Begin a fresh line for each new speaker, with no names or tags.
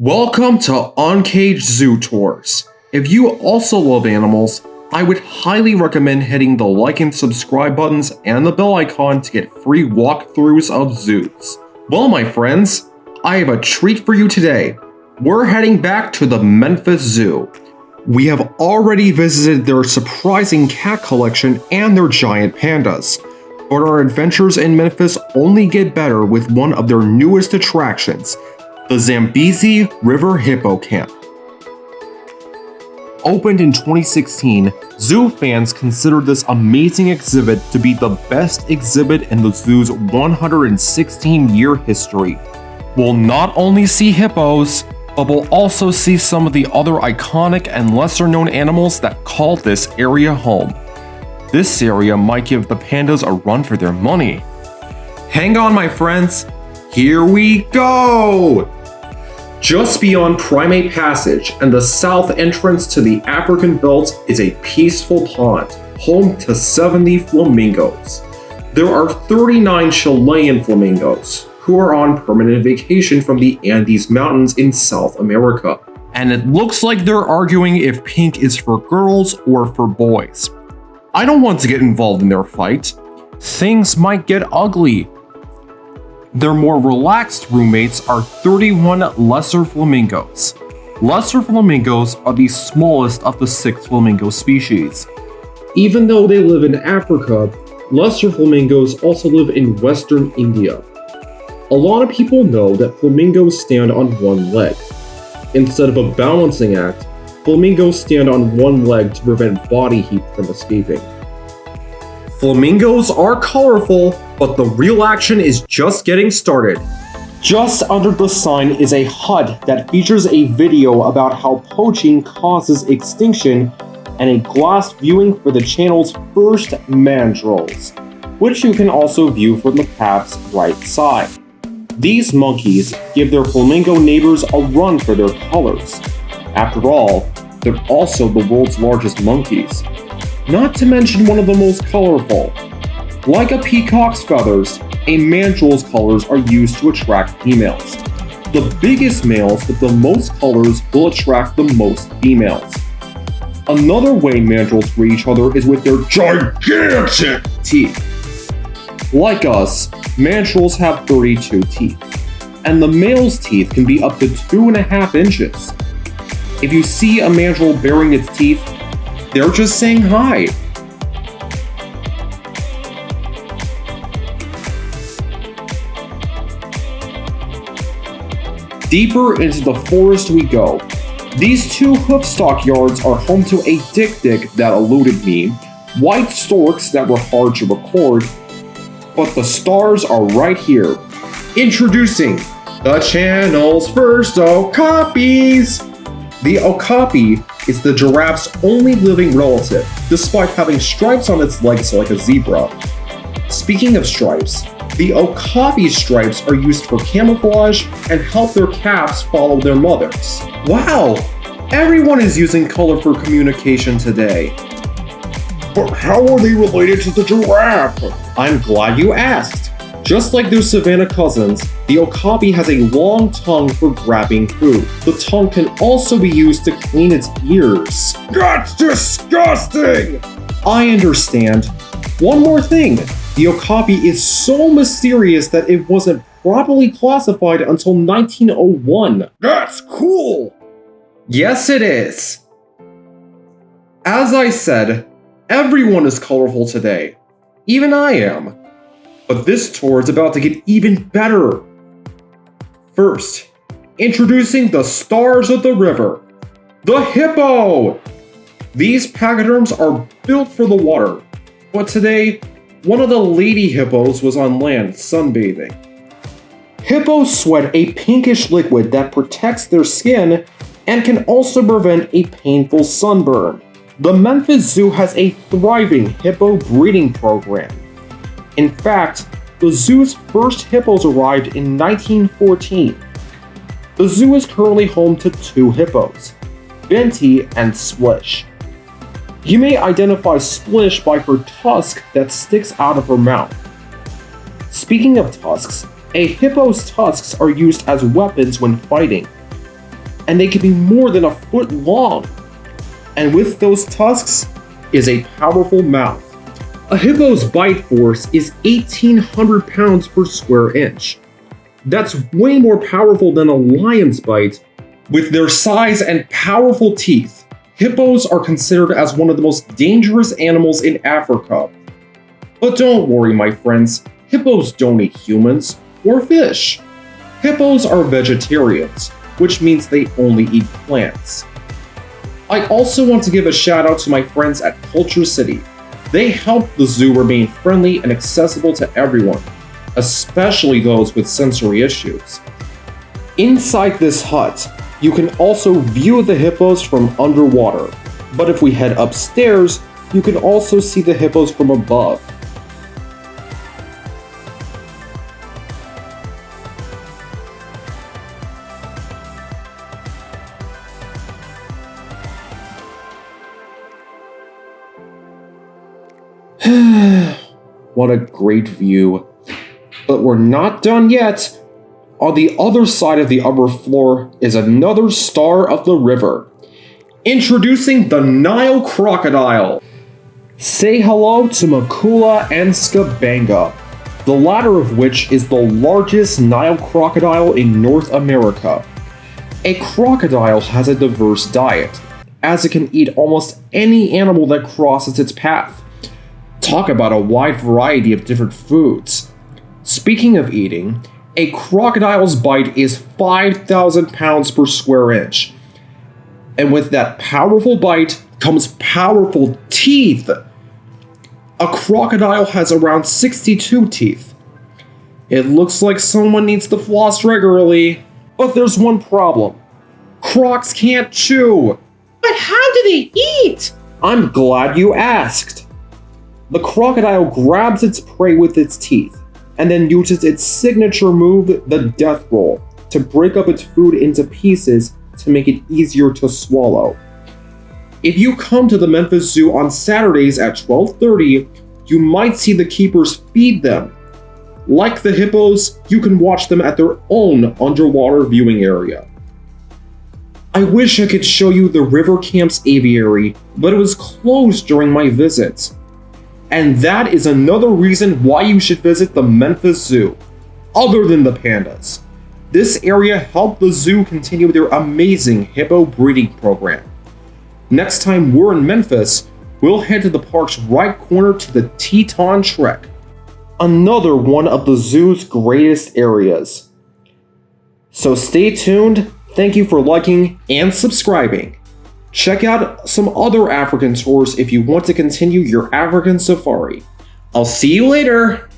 Welcome to Uncaged Zoo Tours. If you also love animals, I would highly recommend hitting the like and subscribe buttons and the bell icon to get free walkthroughs of zoos. Well, my friends, I have a treat for you today. We're heading back to the Memphis Zoo. We have already visited their surprising cat collection and their giant pandas, but our adventures in Memphis only get better with one of their newest attractions, the ZAMBEZI River Hippo Camp. Opened in 2016, zoo fans consider this amazing exhibit to be the best exhibit in the zoo's 116-year history. We'll not only see hippos, but we'll also see some of the other iconic and lesser-known animals that call this area home. This area might give the pandas a run for their money. Hang on, my friends, here we go! Just beyond Primate Passage and the south entrance to the African Belt is a peaceful pond, home to 70 flamingos. There are 39 Chilean flamingos, who are on permanent vacation from the Andes Mountains in South America. And it looks like they're arguing if pink is for girls or for boys. I don't want to get involved in their fight. Things might get ugly. Their more relaxed roommates are 31 lesser flamingos. Lesser flamingos are the smallest of the 6 flamingo species. Even though they live in Africa, lesser flamingos also live in Western India. A lot of people know that flamingos stand on one leg. Instead of a balancing act, flamingos stand on one leg to prevent body heat from escaping. Flamingos are colorful, but the real action is just getting started. Just under the sign is a hut that features a video about how poaching causes extinction and a glass viewing for the channel's first mandrills, which you can also view from the path's right side. These monkeys give their flamingo neighbors a run for their colors. After all, they're also the world's largest monkeys. Not to mention one of the most colorful. Like a peacock's feathers, a mandrill's colors are used to attract females. The biggest males with the most colors will attract the most females. Another way mandrills greet each other is with their gigantic teeth. Like us, mandrills have 32 teeth, and the male's teeth can be up to 2.5 inches. If you see a mandrill baring its teeth, they're just saying hi. Deeper into the forest we go. These 2 hoof stockyards are home to a dik-dik that eluded me, white storks that were hard to record, but the stars are right here. Introducing the channel's first Okapis! The Okapi is the giraffe's only living relative, despite having stripes on its legs like a zebra. Speaking of stripes, the Okapi stripes are used for camouflage and help their calves follow their mothers. Wow! Everyone is using color for communication today. But how are they related to the giraffe? I'm glad you asked. Just like their savanna cousins, the Okapi has a long tongue for grabbing food. The tongue can also be used to clean its ears. That's disgusting! I understand. One more thing. The Okapi is so mysterious that it wasn't properly classified until 1901. That's cool! Yes, it is. As I said, everyone is colorful today. Even I am. But this tour is about to get even better. First, introducing the stars of the river, the hippo! These pachyderms are built for the water, but today, one of the lady hippos was on land sunbathing. Hippos sweat a pinkish liquid that protects their skin and can also prevent a painful sunburn. The Memphis Zoo has a thriving hippo breeding program. In fact, the zoo's first hippos arrived in 1914. The zoo is currently home to 2 hippos, Binti and Splish. You may identify Splish by her tusk that sticks out of her mouth. Speaking of tusks, a hippo's tusks are used as weapons when fighting. and they can be more than a foot long. And with those tusks is a powerful mouth. A hippo's bite force is 1,800 pounds per square inch. That's way more powerful than a lion's bite. With their size and powerful teeth, hippos are considered as one of the most dangerous animals in Africa. But don't worry, my friends, hippos don't eat humans or fish. Hippos are vegetarians, which means they only eat plants. I also want to give a shout out to my friends at Culture City. They help the zoo remain friendly and accessible to everyone, especially those with sensory issues. Inside this hut, you can also view the hippos from underwater, but if we head upstairs, you can also see the hippos from above. What a great view. But we're not done yet. On the other side of the upper floor is another star of the river. Introducing the Nile crocodile. Say hello to Makula and Skabanga, the latter of which is the largest Nile crocodile in North America. A crocodile has a diverse diet, as it can eat almost any animal that crosses its path. Talk about a wide variety of different foods. Speaking of eating, a crocodile's bite is 5,000 pounds per square inch. And with that powerful bite comes powerful teeth. A crocodile has around 62 teeth. It looks like someone needs to floss regularly. But there's one problem. Crocs can't chew. But how do they eat? I'm glad you asked. The crocodile grabs its prey with its teeth, and then uses its signature move, the death roll, to break up its food into pieces to make it easier to swallow. If you come to the Memphis Zoo on Saturdays at 12:30, you might see the keepers feed them. Like the hippos, you can watch them at their own underwater viewing area. I wish I could show you the river camp's aviary, but it was closed during my visit. And that is another reason why you should visit the Memphis Zoo, other than the pandas. This area helped the zoo continue their amazing hippo breeding program. Next time we're in Memphis, we'll head to the park's right corner to the Teton Trek, another one of the zoo's greatest areas. So stay tuned, thank you for liking and subscribing. Check out some other African tours if you want to continue your African safari. I'll see you later!